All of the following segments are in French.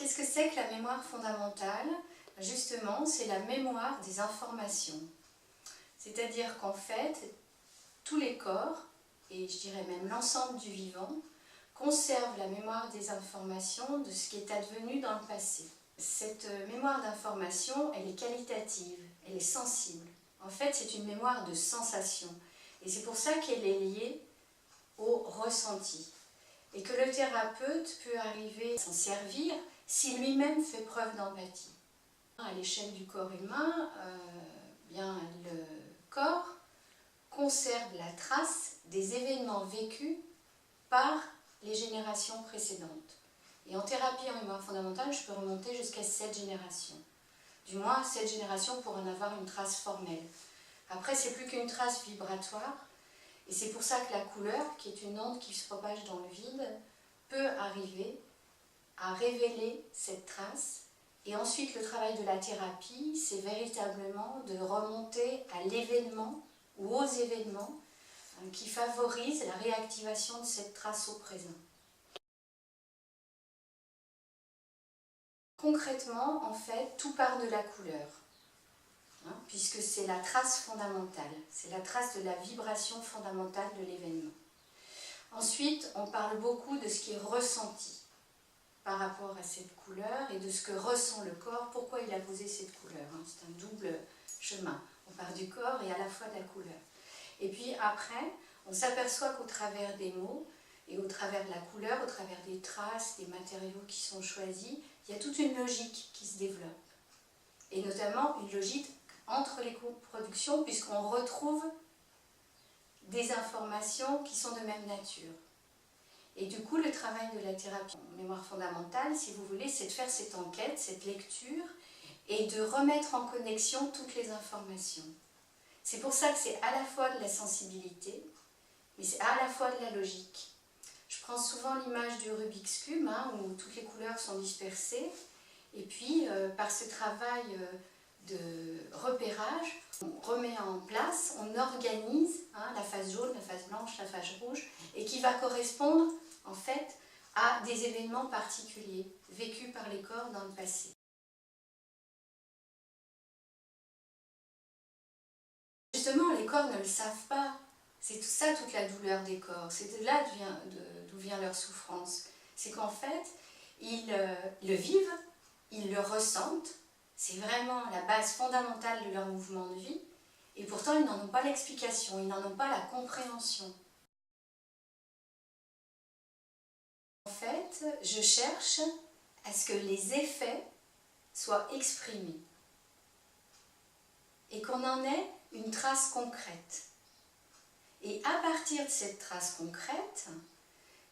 Qu'est-ce que c'est que la mémoire fondamentale? Justement, c'est la mémoire des informations. C'est-à-dire qu'en fait, tous les corps, et je dirais même l'ensemble du vivant, conservent la mémoire des informations de ce qui est advenu dans le passé. Cette mémoire d'information, elle est qualitative, elle est sensible. En fait, c'est une mémoire de sensation. Et c'est pour ça qu'elle est liée au ressenti. Et que le thérapeute peut arriver à s'en servir si lui-même fait preuve d'empathie. À l'échelle du corps humain, le corps conserve la trace des événements vécus par les générations précédentes. Et en thérapie en mémoire fondamentale, je peux remonter jusqu'à 7 générations. Du moins 7 générations pour en avoir une trace formelle. Après, c'est plus qu'une trace vibratoire. Et c'est pour ça que la couleur, qui est une onde qui se propage dans le vide, peut arriver à révéler cette trace. Et ensuite, le travail de la thérapie, c'est véritablement de remonter à l'événement ou aux événements qui favorisent la réactivation de cette trace au présent. Concrètement, en fait, tout part de la couleur, puisque c'est la trace fondamentale, c'est la trace de la vibration fondamentale de l'événement. Ensuite, on parle beaucoup de ce qui est ressenti par rapport à cette couleur et de ce que ressent le corps, pourquoi il a posé cette couleur. C'est un double chemin, on part du corps et à la fois de la couleur. Et puis après, on s'aperçoit qu'au travers des mots et au travers de la couleur, au travers des traces, des matériaux qui sont choisis, il y a toute une logique qui se développe. Et notamment une logique entre les productions, puisqu'on retrouve des informations qui sont de même nature. Et du coup, le travail de la thérapie en mémoire fondamentale, si vous voulez, c'est de faire cette enquête, cette lecture, et de remettre en connexion toutes les informations. C'est pour ça que c'est à la fois de la sensibilité, mais c'est à la fois de la logique. Je prends souvent l'image du Rubik's Cube, où toutes les couleurs sont dispersées, et puis par ce travail de repérage, on remet en place, on organise la face jaune, la face blanche, la face rouge, et qui va correspondre en fait à des événements particuliers vécus par les corps dans le passé. Justement, les corps ne le savent pas. C'est tout ça, toute la douleur des corps. C'est de là d'où vient leur souffrance. C'est qu'en fait, ils le vivent, ils le ressentent. C'est vraiment la base fondamentale de leur mouvement de vie. Et pourtant, ils n'en ont pas l'explication, ils n'en ont pas la compréhension. En fait, je cherche à ce que les effets soient exprimés. Et qu'on en ait une trace concrète. Et à partir de cette trace concrète,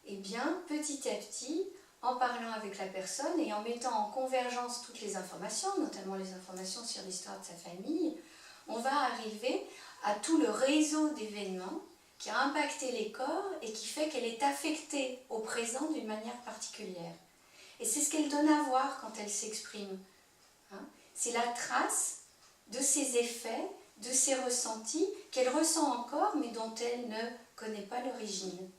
eh bien, petit à petit, en parlant avec la personne et en mettant en convergence toutes les informations, notamment les informations sur l'histoire de sa famille, on va arriver à tout le réseau d'événements qui a impacté les corps et qui fait qu'elle est affectée au présent d'une manière particulière. Et c'est ce qu'elle donne à voir quand elle s'exprime. C'est la trace de ses effets, de ses ressentis qu'elle ressent encore mais dont elle ne connaît pas l'origine.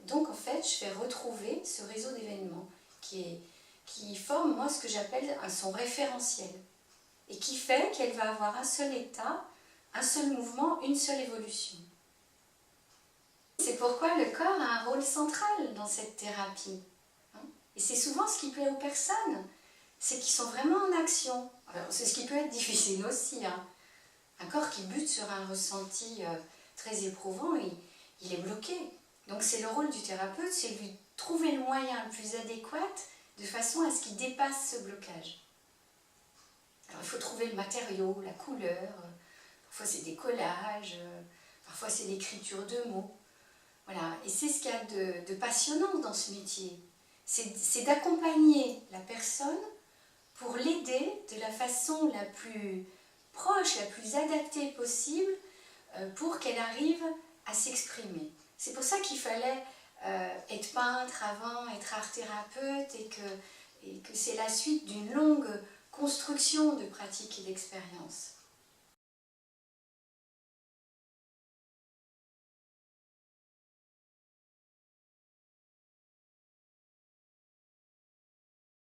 Donc en fait, je fais retrouver ce réseau d'événements qui forme moi ce que j'appelle son référentiel et qui fait qu'elle va avoir un seul état, un seul mouvement, une seule évolution. C'est pourquoi le corps a un rôle central dans cette thérapie. Et c'est souvent ce qui plaît aux personnes, c'est qu'ils sont vraiment en action. Alors c'est ce qui peut être difficile aussi. Un corps qui bute sur un ressenti très éprouvant, il est bloqué. Donc c'est le rôle du thérapeute, c'est de lui trouver le moyen le plus adéquat de façon à ce qu'il dépasse ce blocage. Alors il faut trouver le matériau, la couleur, parfois c'est des collages, parfois c'est l'écriture de mots. Voilà. Et c'est ce qu'il y a de passionnant dans ce métier. C'est d'accompagner la personne pour l'aider de la façon la plus proche, la plus adaptée possible pour qu'elle arrive à s'exprimer. C'est pour ça qu'il fallait être peintre avant, être art-thérapeute et que c'est la suite d'une longue construction de pratiques et d'expériences.